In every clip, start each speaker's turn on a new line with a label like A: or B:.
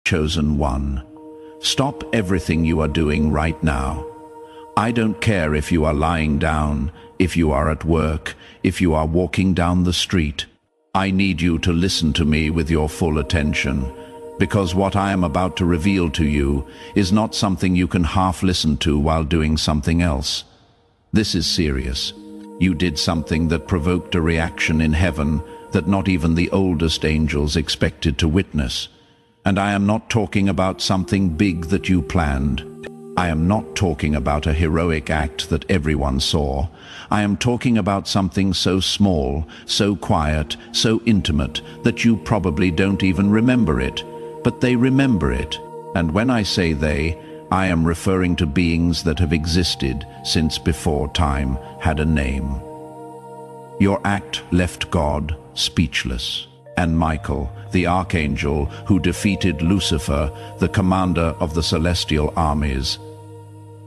A: Chosen one. Stop everything you are doing right now. I don't care if you are lying down, if you are at work, if you are walking down the street. I need you to listen to me with your full attention, because what I am about to reveal to you is not something you can half listen to while doing something else. This is serious. You did something that provoked a reaction in heaven that not even the oldest angels expected to witness. And I am not talking about something big that you planned. I am not talking about a heroic act that everyone saw. I am talking about something so small, so quiet, so intimate that you probably don't even remember it, but they remember it. And when I say they, I am referring to beings that have existed since before time had a name. Your act left God speechless, and Michael, the archangel who defeated Lucifer, the commander of the celestial armies,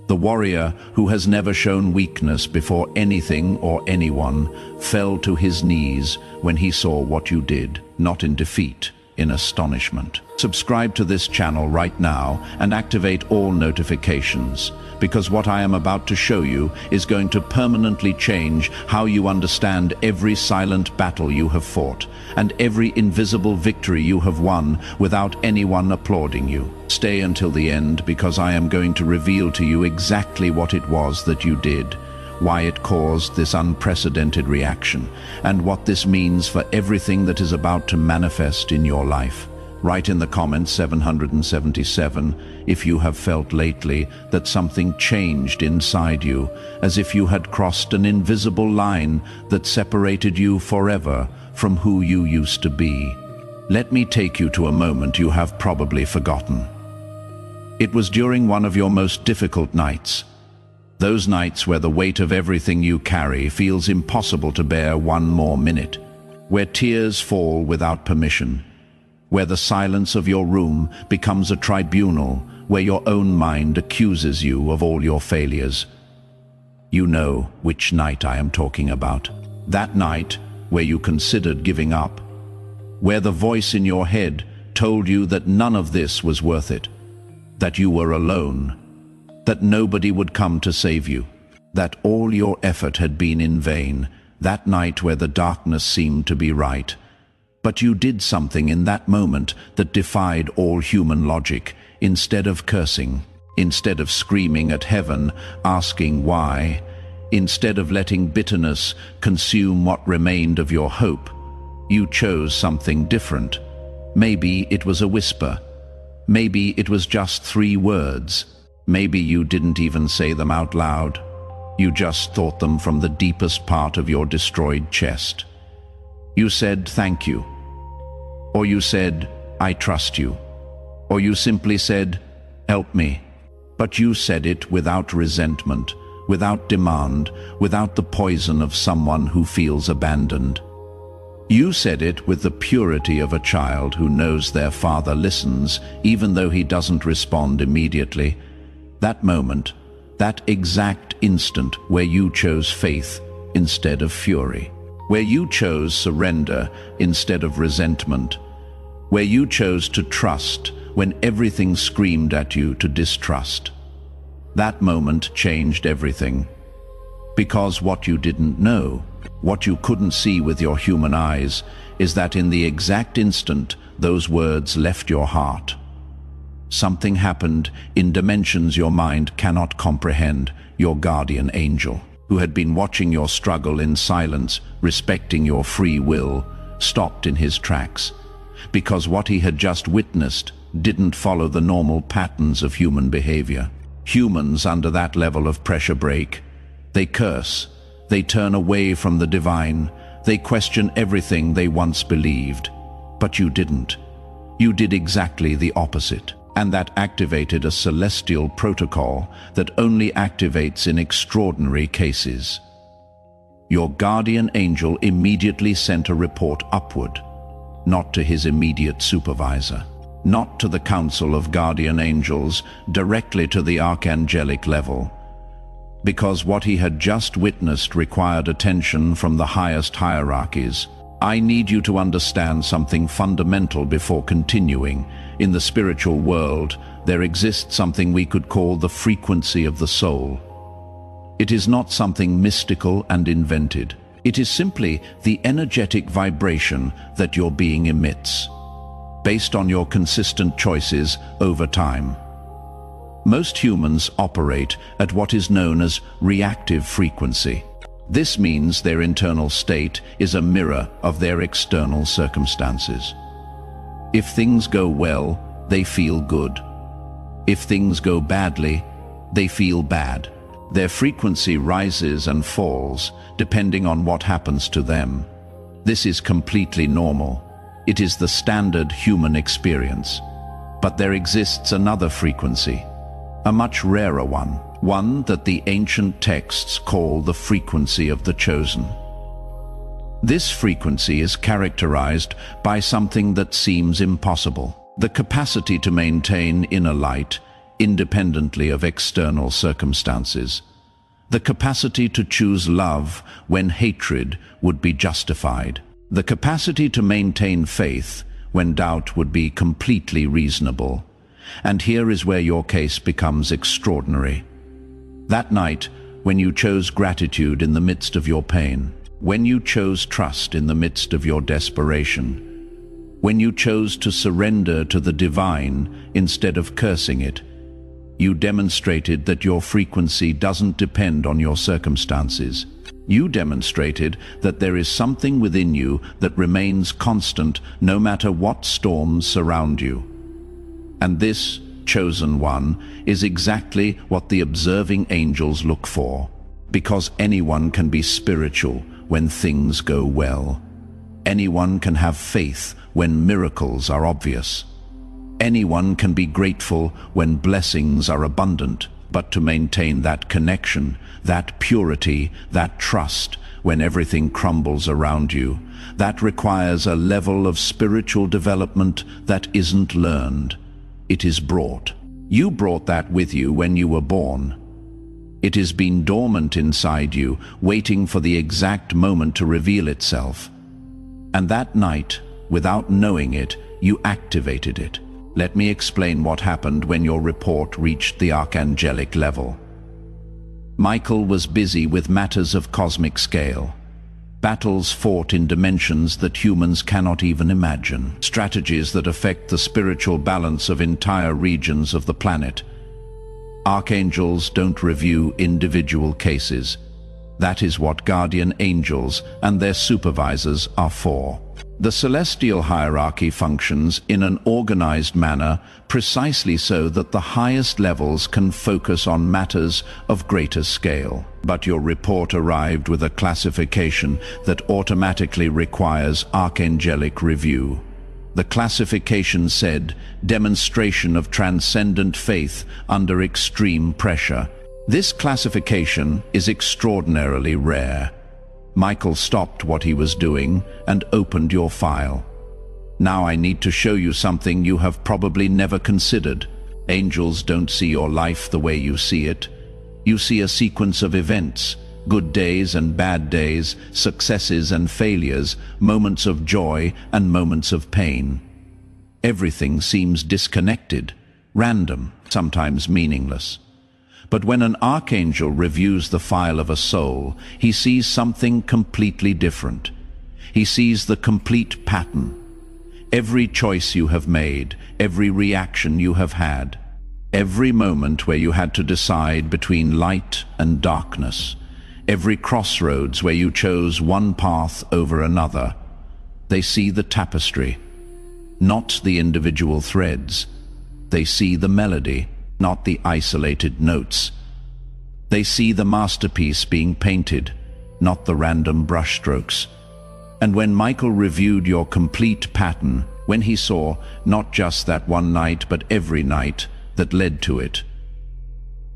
A: the warrior who has never shown weakness before anything or anyone, fell to his knees when he saw what you did, not in defeat, in astonishment. Subscribe to this channel right now and activate all notifications, because what I am about to show you is going to permanently change how you understand every silent battle you have fought and every invisible victory you have won without anyone applauding you. Stay until the end, because I am going to reveal to you exactly what it was that you did, why it caused this unprecedented reaction, and what this means for everything that is about to manifest in your life. Write in the comments 777 if you have felt lately that something changed inside you, as if you had crossed an invisible line that separated you forever from who you used to be. Let me take you to a moment you have probably forgotten. It was during one of your most difficult nights. Those nights where the weight of everything you carry feels impossible to bear one more minute, where tears fall without permission, where the silence of your room becomes a tribunal, where your own mind accuses you of all your failures. You know which night I am talking about. That night where you considered giving up, where the voice in your head told you that none of this was worth it, that you were alone, that nobody would come to save you, that all your effort had been in vain, that night where the darkness seemed to be right. But you did something in that moment that defied all human logic. Instead of cursing, instead of screaming at heaven, asking why, instead of letting bitterness consume what remained of your hope, you chose something different. Maybe it was a whisper. Maybe it was just 3 words. Maybe you didn't even say them out loud. You just thought them from the deepest part of your destroyed chest. You said, "Thank you." Or you said, "I trust you." Or you simply said, "Help me." But you said it without resentment, without demand, without the poison of someone who feels abandoned. You said it with the purity of a child who knows their father listens, even though he doesn't respond immediately. That moment, that exact instant where you chose faith instead of fury, where you chose surrender instead of resentment, where you chose to trust when everything screamed at you to distrust. That moment changed everything. Because what you didn't know, what you couldn't see with your human eyes, is that in the exact instant those words left your heart, something happened in dimensions your mind cannot comprehend. Your guardian angel, who had been watching your struggle in silence, respecting your free will, stopped in his tracks, because what he had just witnessed didn't follow the normal patterns of human behavior. Humans under that level of pressure break. They curse, they turn away from the divine, they question everything they once believed. But you didn't. You did exactly the opposite. And that activated a celestial protocol that only activates in extraordinary cases. Your guardian angel immediately sent a report upward, not to his immediate supervisor, not to the council of guardian angels, directly to the archangelic level, because what he had just witnessed required attention from the highest hierarchies. I need you to understand something fundamental before continuing. In the spiritual world, there exists something we could call the frequency of the soul. It is not something mystical and invented. It is simply the energetic vibration that your being emits, based on your consistent choices over time. Most humans operate at what is known as reactive frequency. This means their internal state is a mirror of their external circumstances. If things go well, they feel good. If things go badly, they feel bad. Their frequency rises and falls depending on what happens to them. This is completely normal. It is the standard human experience. But there exists another frequency, a much rarer one that the ancient texts call the frequency of the chosen. This frequency is characterized by something that seems impossible: the capacity to maintain inner light independently of external circumstances, the capacity to choose love when hatred would be justified, the capacity to maintain faith when doubt would be completely reasonable. And here is where your case becomes extraordinary. That night, when you chose gratitude in the midst of your pain, when you chose trust in the midst of your desperation, when you chose to surrender to the divine instead of cursing it, you demonstrated that your frequency doesn't depend on your circumstances. You demonstrated that there is something within you that remains constant no matter what storms surround you. And this, chosen one, is exactly what the observing angels look for, because anyone can be spiritual when things go well. Anyone can have faith when miracles are obvious. Anyone can be grateful when blessings are abundant, but to maintain that connection, that purity, that trust when everything crumbles around you, that requires a level of spiritual development that isn't learned. It is brought. You brought that with you when you were born. It has been dormant inside you, waiting for the exact moment to reveal itself. And that night, without knowing it, you activated it. Let me explain what happened when your report reached the archangelic level. Michael was busy with matters of cosmic scale. Battles fought in dimensions that humans cannot even imagine. Strategies that affect the spiritual balance of entire regions of the planet. Archangels don't review individual cases. That is what guardian angels and their supervisors are for. The celestial hierarchy functions in an organized manner precisely so that the highest levels can focus on matters of greater scale. But your report arrived with a classification that automatically requires archangelic review. The classification said, demonstration of transcendent faith under extreme pressure. This classification is extraordinarily rare. Michael stopped what he was doing and opened your file. Now I need to show you something you have probably never considered. Angels don't see your life the way you see it. You see a sequence of events, good days and bad days, successes and failures, moments of joy and moments of pain. Everything seems disconnected, random, sometimes meaningless. But when an archangel reviews the file of a soul, he sees something completely different. He sees the complete pattern. Every choice you have made, every reaction you have had, every moment where you had to decide between light and darkness, every crossroads where you chose one path over another. They see the tapestry, not the individual threads. They see the melody, not the isolated notes. They see the masterpiece being painted, not the random brushstrokes. And when Michael reviewed your complete pattern, when he saw not just that one night but every night that led to it,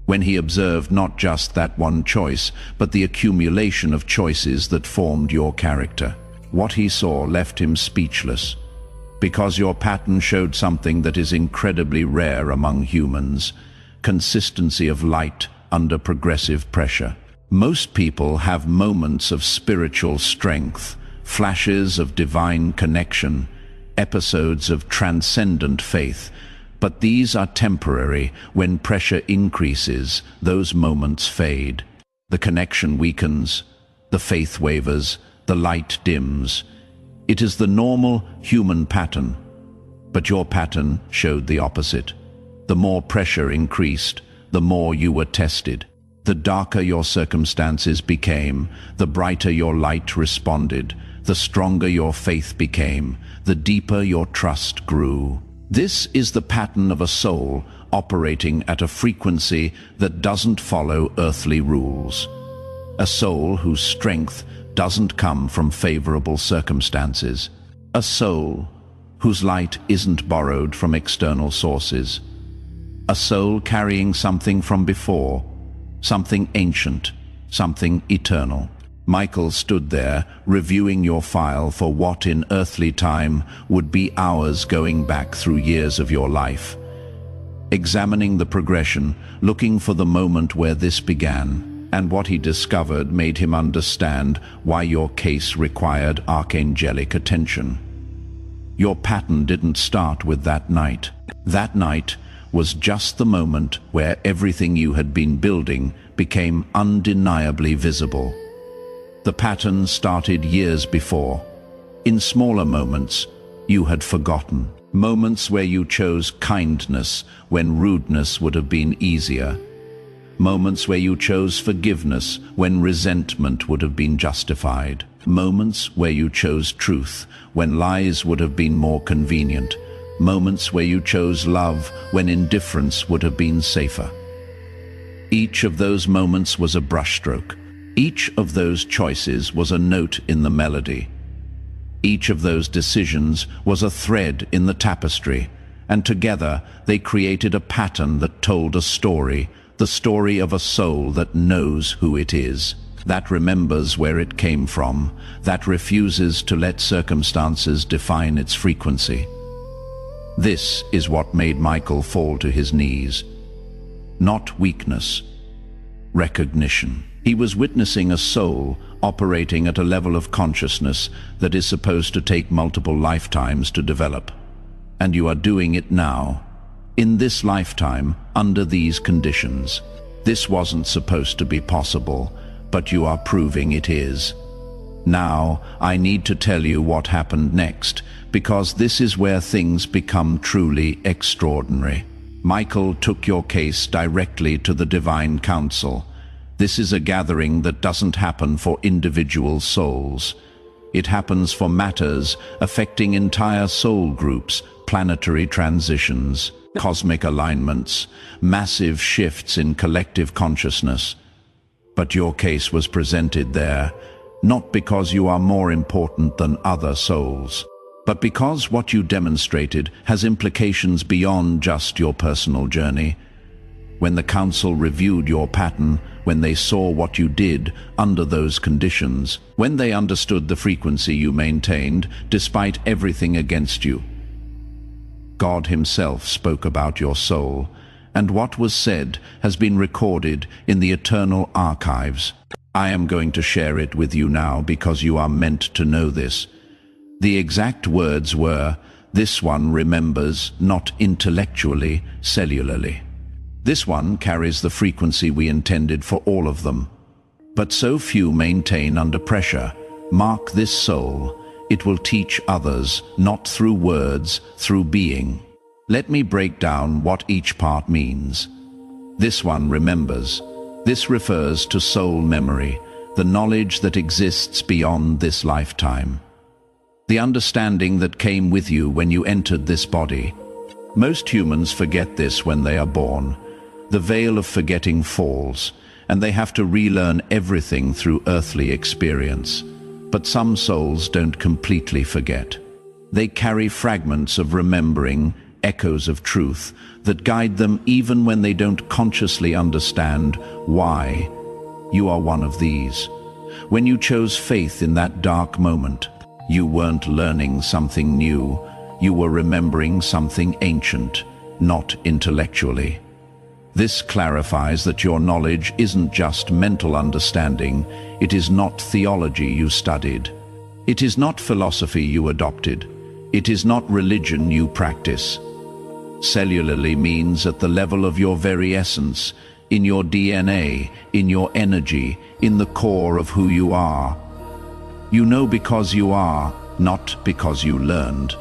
A: when he observed not just that one choice but the accumulation of choices that formed your character, what he saw left him speechless. Because your pattern showed something that is incredibly rare among humans: consistency of light under progressive pressure. Most people have moments of spiritual strength, flashes of divine connection, episodes of transcendent faith. But these are temporary. When pressure increases, those moments fade. The connection weakens, the faith wavers, the light dims. It is the normal human pattern. But your pattern showed the opposite. The more pressure increased, the more you were tested. The darker your circumstances became, the brighter your light responded, the stronger your faith became, the deeper your trust grew. This is the pattern of a soul operating at a frequency that doesn't follow earthly rules. A soul whose strength doesn't come from favorable circumstances. A soul whose light isn't borrowed from external sources. A soul carrying something from before, something ancient, something eternal. Michael stood there, reviewing your file for what in earthly time would be hours going back through years of your life. Examining the progression, looking for the moment where this began, and what he discovered made him understand why your case required archangelic attention. Your pattern didn't start with that night. That night was just the moment where everything you had been building became undeniably visible. The pattern started years before. In smaller moments, you had forgotten. Moments where you chose kindness when rudeness would have been easier. Moments where you chose forgiveness when resentment would have been justified. Moments where you chose truth when lies would have been more convenient. Moments where you chose love when indifference would have been safer. Each of those moments was a brushstroke. Each of those choices was a note in the melody. Each of those decisions was a thread in the tapestry, and together they created a pattern that told a story, the story of a soul that knows who it is, that remembers where it came from, that refuses to let circumstances define its frequency. This is what made Michael fall to his knees. Not weakness, recognition. He was witnessing a soul operating at a level of consciousness that is supposed to take multiple lifetimes to develop. And you are doing it now, in this lifetime, under these conditions. This wasn't supposed to be possible, but you are proving it is. Now, I need to tell you what happened next, because this is where things become truly extraordinary. Michael took your case directly to the Divine Council. This is a gathering that doesn't happen for individual souls. It happens for matters affecting entire soul groups, planetary transitions, cosmic alignments, massive shifts in collective consciousness. But your case was presented there, not because you are more important than other souls, but because what you demonstrated has implications beyond just your personal journey. When the council reviewed your pattern, when they saw what you did under those conditions, when they understood the frequency you maintained despite everything against you, God himself spoke about your soul, and what was said has been recorded in the eternal archives. I am going to share it with you now because you are meant to know this. The exact words were, "This one remembers not intellectually, cellularly." This one carries the frequency we intended for all of them. But so few maintain under pressure. Mark this soul. It will teach others, not through words, through being. Let me break down what each part means. This one remembers. This refers to soul memory, the knowledge that exists beyond this lifetime. The understanding that came with you when you entered this body. Most humans forget this when they are born. The veil of forgetting falls, and they have to relearn everything through earthly experience. But some souls don't completely forget. They carry fragments of remembering, echoes of truth, that guide them even when they don't consciously understand why. You are one of these. When you chose faith in that dark moment, you weren't learning something new. You were remembering something ancient, not intellectually. This clarifies that your knowledge isn't just mental understanding. It is not theology you studied. It is not philosophy you adopted. It is not religion you practice. Cellularly means at the level of your very essence, in your DNA, in your energy, in the core of who you are. You know because you are, not because you learned.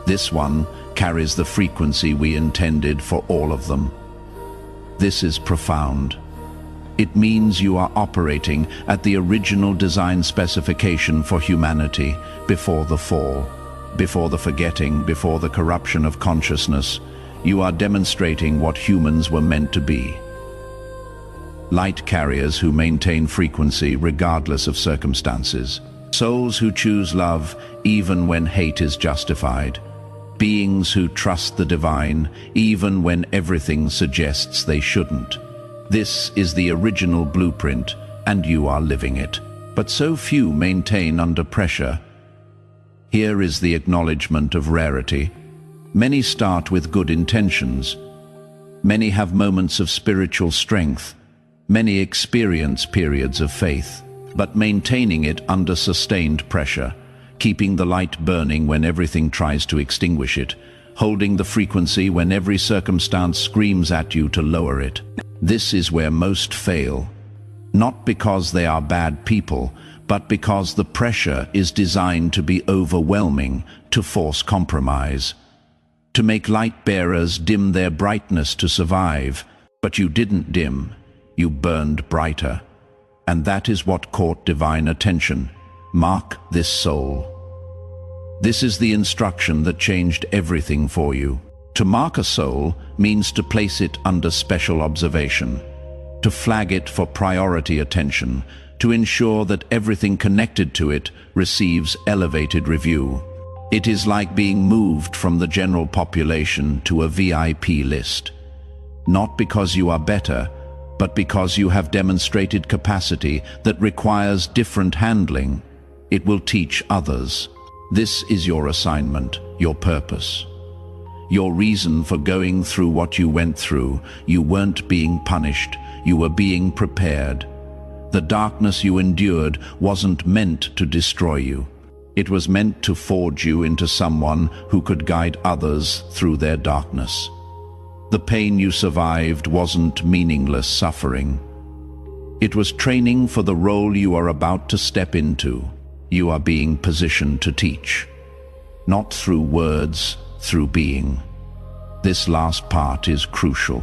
A: This one carries the frequency we intended for all of them. This is profound. It means you are operating at the original design specification for humanity before the fall, before the forgetting, before the corruption of consciousness. You are demonstrating what humans were meant to be. Light carriers who maintain frequency regardless of circumstances. Souls who choose love even when hate is justified. Beings who trust the divine even when everything suggests they shouldn't. This is the original blueprint, and you are living it. But so few maintain under pressure. Here is the acknowledgement of rarity. Many start with good intentions. Many have moments of spiritual strength. Many experience periods of faith. But maintaining it under sustained pressure, keeping the light burning when everything tries to extinguish it, holding the frequency when every circumstance screams at you to lower it. This is where most fail, not because they are bad people, but because the pressure is designed to be overwhelming, to force compromise, to make light bearers dim their brightness to survive. But you didn't dim, you burned brighter. And that is what caught divine attention. Mark this soul. This is the instruction that changed everything for you. To mark a soul means to place it under special observation, to flag it for priority attention, to ensure that everything connected to it receives elevated review. It is like being moved from the general population to a VIP list. Not because you are better, but because you have demonstrated capacity that requires different handling. It will teach others. This is your assignment, your purpose. Your reason for going through what you went through. You weren't being punished, you were being prepared. The darkness you endured wasn't meant to destroy you. It was meant to forge you into someone who could guide others through their darkness. The pain you survived wasn't meaningless suffering. It was training for the role you are about to step into. You are being positioned to teach. Not through words, through being. This last part is crucial.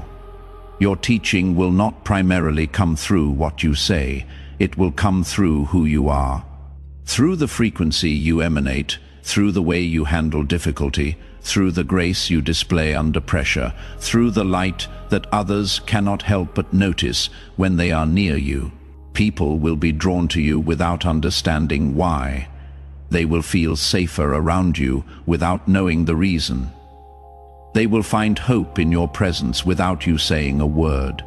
A: Your teaching will not primarily come through what you say. It will come through who you are. Through the frequency you emanate, through the way you handle difficulty, through the grace you display under pressure, through the light that others cannot help but notice when they are near you. People will be drawn to you without understanding why. They will feel safer around you without knowing the reason. They will find hope in your presence without you saying a word.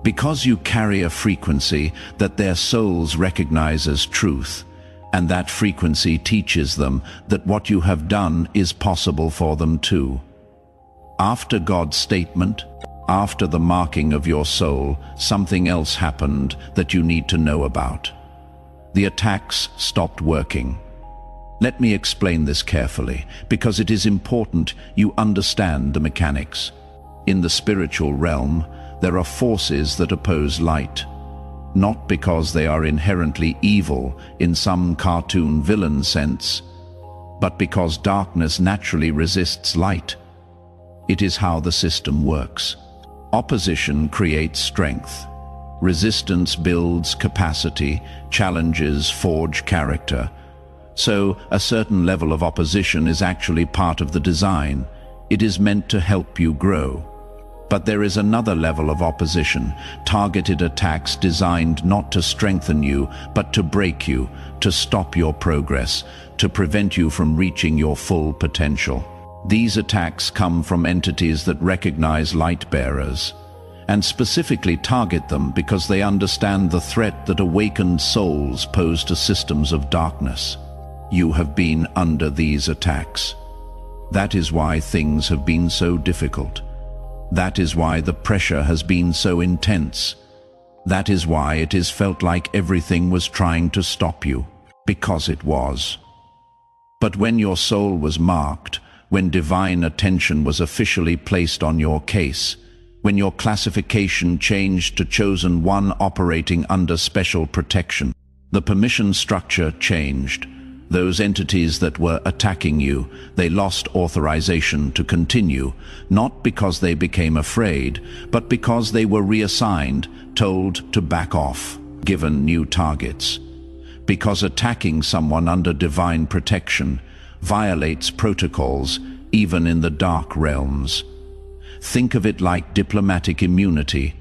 A: Because you carry a frequency that their souls recognize as truth, and that frequency teaches them that what you have done is possible for them too. After God's statement, after the marking of your soul, something else happened that you need to know about. The attacks stopped working. Let me explain this carefully, because it is important you understand the mechanics. In the spiritual realm, there are forces that oppose light. Not because they are inherently evil in some cartoon villain sense, but because darkness naturally resists light. It is how the system works. Opposition creates strength. Resistance builds capacity, challenges forge character. So a certain level of opposition is actually part of the design. It is meant to help you grow. But there is another level of opposition, targeted attacks designed not to strengthen you, but to break you, to stop your progress, to prevent you from reaching your full potential. These attacks come from entities that recognize light bearers, and specifically target them because they understand the threat that awakened souls pose to systems of darkness. You have been under these attacks. That is why things have been so difficult. That is why the pressure has been so intense. That is why it is felt like everything was trying to stop you. Because it was. But when your soul was marked, when divine attention was officially placed on your case, when your classification changed to chosen one operating under special protection, the permission structure changed. Those entities that were attacking you, they lost authorization to continue, not because they became afraid, but because they were reassigned, told to back off, given new targets. Because attacking someone under divine protection violates protocols, even in the dark realms. Think of it like diplomatic immunity.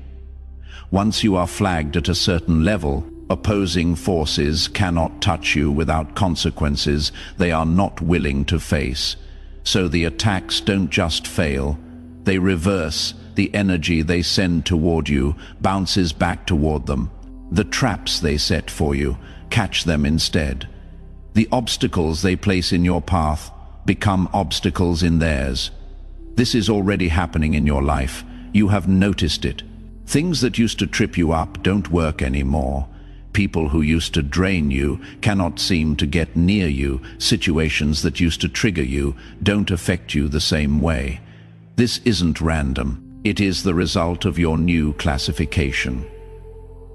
A: Once you are flagged at a certain level, opposing forces cannot touch you without consequences they are not willing to face. So the attacks don't just fail, they reverse. The energy they send toward you bounces back toward them. The traps they set for you, catch them instead. The obstacles they place in your path become obstacles in theirs. This is already happening in your life. You have noticed it. Things that used to trip you up don't work anymore. People who used to drain you cannot seem to get near you. Situations that used to trigger you don't affect you the same way. This isn't random. It is the result of your new classification.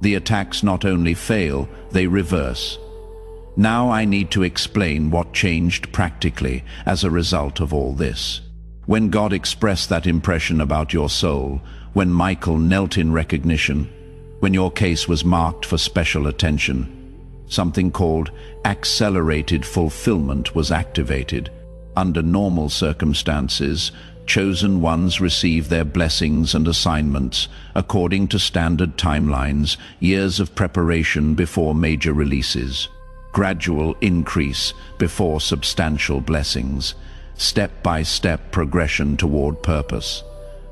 A: The attacks not only fail, they reverse. Now I need to explain what changed practically as a result of all this. When God expressed that impression about your soul, when Michael knelt in recognition, when your case was marked for special attention, something called accelerated fulfillment was activated. Under normal circumstances, chosen ones receive their blessings and assignments according to standard timelines, years of preparation before major releases, gradual increase before substantial blessings, step-by-step progression toward purpose.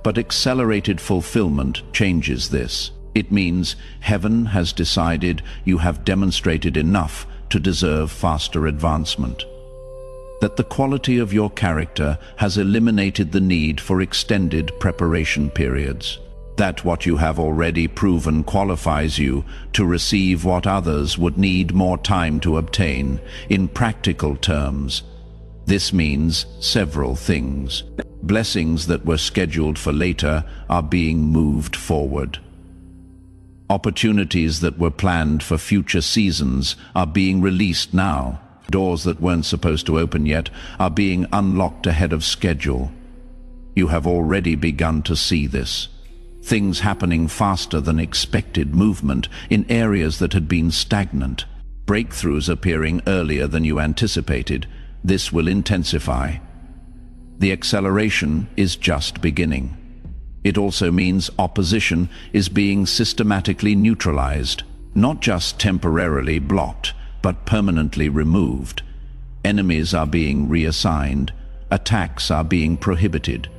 A: But accelerated fulfillment changes this. It means heaven has decided you have demonstrated enough to deserve faster advancement. That the quality of your character has eliminated the need for extended preparation periods. That what you have already proven qualifies you to receive what others would need more time to obtain. In practical terms, this means several things. Blessings that were scheduled for later are being moved forward. Opportunities that were planned for future seasons are being released now. Doors that weren't supposed to open yet are being unlocked ahead of schedule. You have already begun to see this. Things happening faster than expected movement in areas that had been stagnant. Breakthroughs appearing earlier than you anticipated. This will intensify. The acceleration is just beginning. It also means opposition is being systematically neutralized, not just temporarily blocked, but permanently removed. Enemies are being reassigned. Attacks are being prohibited.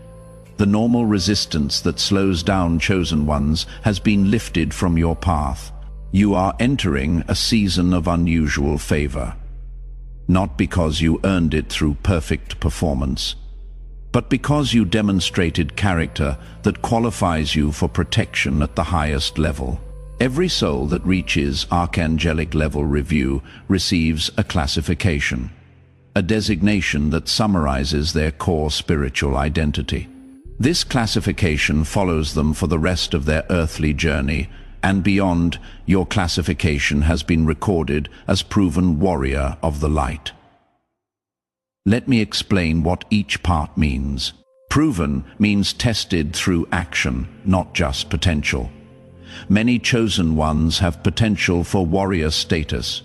A: The normal resistance that slows down chosen ones has been lifted from your path. You are entering a season of unusual favor. Not because you earned it through perfect performance, but because you demonstrated character that qualifies you for protection at the highest level. Every soul that reaches Archangelic Level Review receives a classification, a designation that summarizes their core spiritual identity. This classification follows them for the rest of their earthly journey, and beyond. Your classification has been recorded as proven warrior of the light. Let me explain what each part means. Proven means tested through action, not just potential. Many chosen ones have potential for warrior status.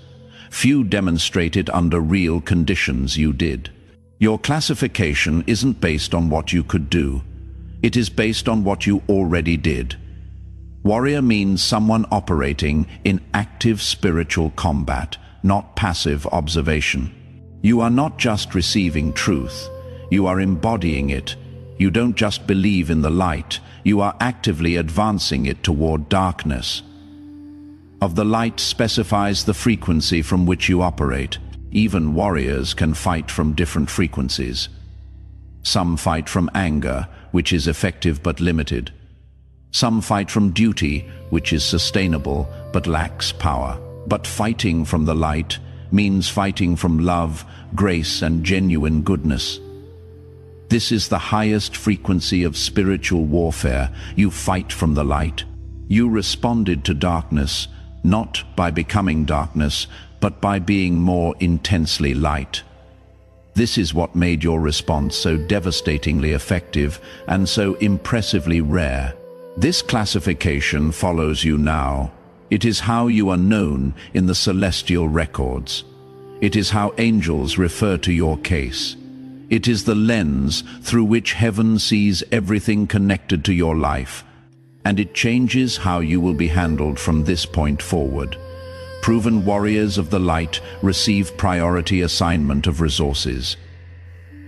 A: Few demonstrate it under real conditions. You did. Your classification isn't based on what you could do. It is based on what you already did. Warrior means someone operating in active spiritual combat, not passive observation. You are not just receiving truth, you are embodying it. You don't just believe in the light, you are actively advancing it toward darkness. Of the light specifies the frequency from which you operate. Even warriors can fight from different frequencies. Some fight from anger, which is effective but limited. Some fight from duty, which is sustainable but lacks power. But fighting from the light means fighting from love, grace, and genuine goodness. This is the highest frequency of spiritual warfare. You fight from the light. You responded to darkness, not by becoming darkness, but by being more intensely light. This is what made your response so devastatingly effective and so impressively rare. This classification follows you now. It is how you are known in the celestial records. It is how angels refer to your case. It is the lens through which heaven sees everything connected to your life, and it changes how you will be handled from this point forward. Proven warriors of the light receive priority assignment of resources.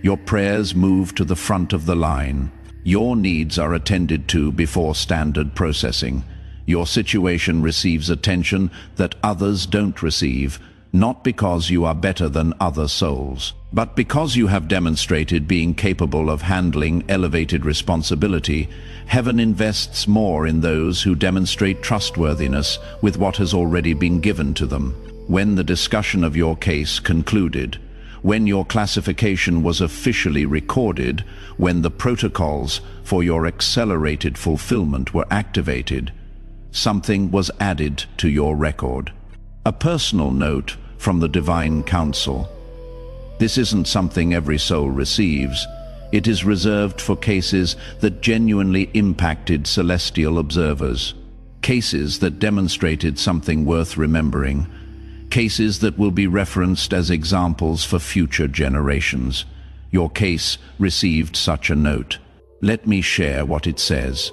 A: Your prayers move to the front of the line. Your needs are attended to before standard processing. Your situation receives attention that others don't receive, not because you are better than other souls, but because you have demonstrated being capable of handling elevated responsibility. Heaven invests more in those who demonstrate trustworthiness with what has already been given to them. When the discussion of your case concluded, when your classification was officially recorded, when the protocols for your accelerated fulfillment were activated, something was added to your record. A personal note from the Divine Council. This isn't something every soul receives. It is reserved for cases that genuinely impacted celestial observers, cases that demonstrated something worth remembering, cases that will be referenced as examples for future generations. Your case received such a note. Let me share what it says.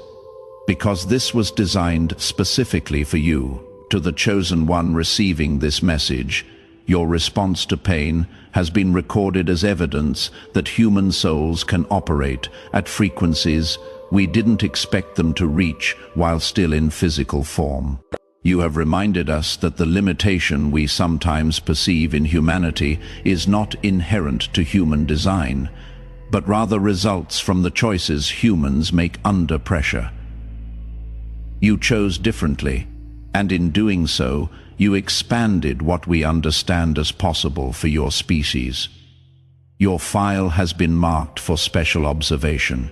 A: Because this was designed specifically for you, to the chosen one receiving this message, your response to pain has been recorded as evidence that human souls can operate at frequencies we didn't expect them to reach while still in physical form. You have reminded us that the limitation we sometimes perceive in humanity is not inherent to human design, but rather results from the choices humans make under pressure. You chose differently, and in doing so, you expanded what we understand as possible for your species. Your file has been marked for special observation,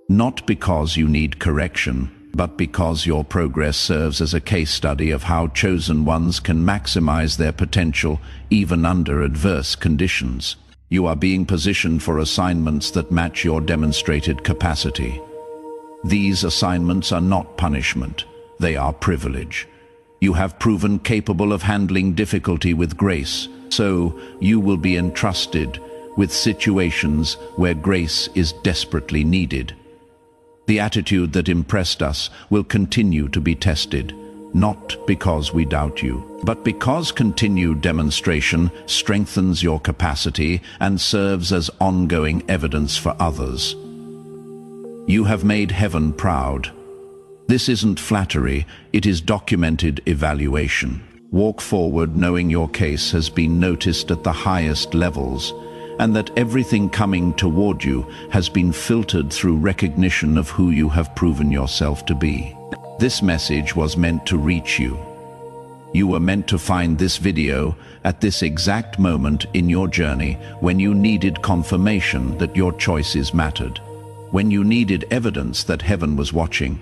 A: not because you need correction, but because your progress serves as a case study of how chosen ones can maximize their potential even under adverse conditions. You are being positioned for assignments that match your demonstrated capacity. These assignments are not punishment, they are privilege. You have proven capable of handling difficulty with grace, so you will be entrusted with situations where grace is desperately needed. The attitude that impressed us will continue to be tested, not because we doubt you, but because continued demonstration strengthens your capacity and serves as ongoing evidence for others. You have made heaven proud. This isn't flattery, it is documented evaluation. Walk forward knowing your case has been noticed at the highest levels, and that everything coming toward you has been filtered through recognition of who you have proven yourself to be. This message was meant to reach you. You were meant to find this video at this exact moment in your journey when you needed confirmation that your choices mattered, when you needed evidence that heaven was watching,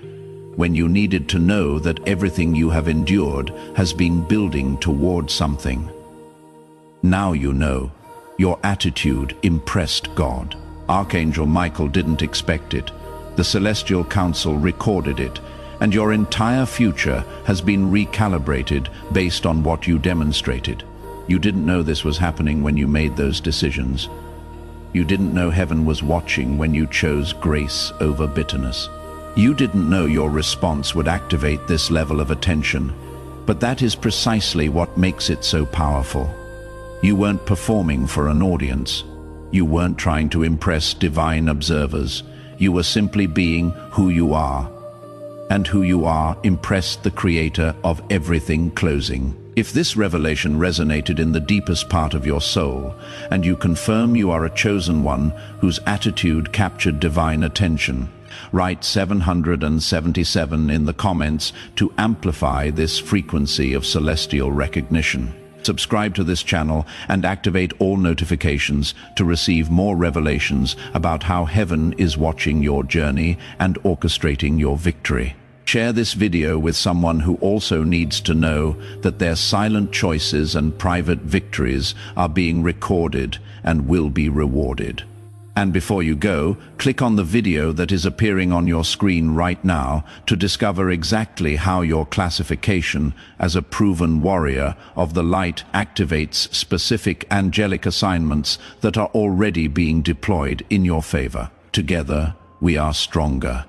A: when you needed to know that everything you have endured has been building toward something. Now you know. Your attitude impressed God. Archangel Michael didn't expect it. The Celestial Council recorded it, and your entire future has been recalibrated based on what you demonstrated. You didn't know this was happening when you made those decisions. You didn't know heaven was watching when you chose grace over bitterness. You didn't know your response would activate this level of attention, but that is precisely what makes it so powerful. You weren't performing for an audience. You weren't trying to impress divine observers. You were simply being who you are. And who you are impressed the Creator of everything. Closing. If this revelation resonated in the deepest part of your soul, and you confirm you are a chosen one whose attitude captured divine attention, write 777 in the comments to amplify this frequency of celestial recognition. Subscribe to this channel and activate all notifications to receive more revelations about how heaven is watching your journey and orchestrating your victory. Share this video with someone who also needs to know that their silent choices and private victories are being recorded and will be rewarded. And before you go, click on the video that is appearing on your screen right now to discover exactly how your classification as a proven warrior of the light activates specific angelic assignments that are already being deployed in your favor. Together, we are stronger.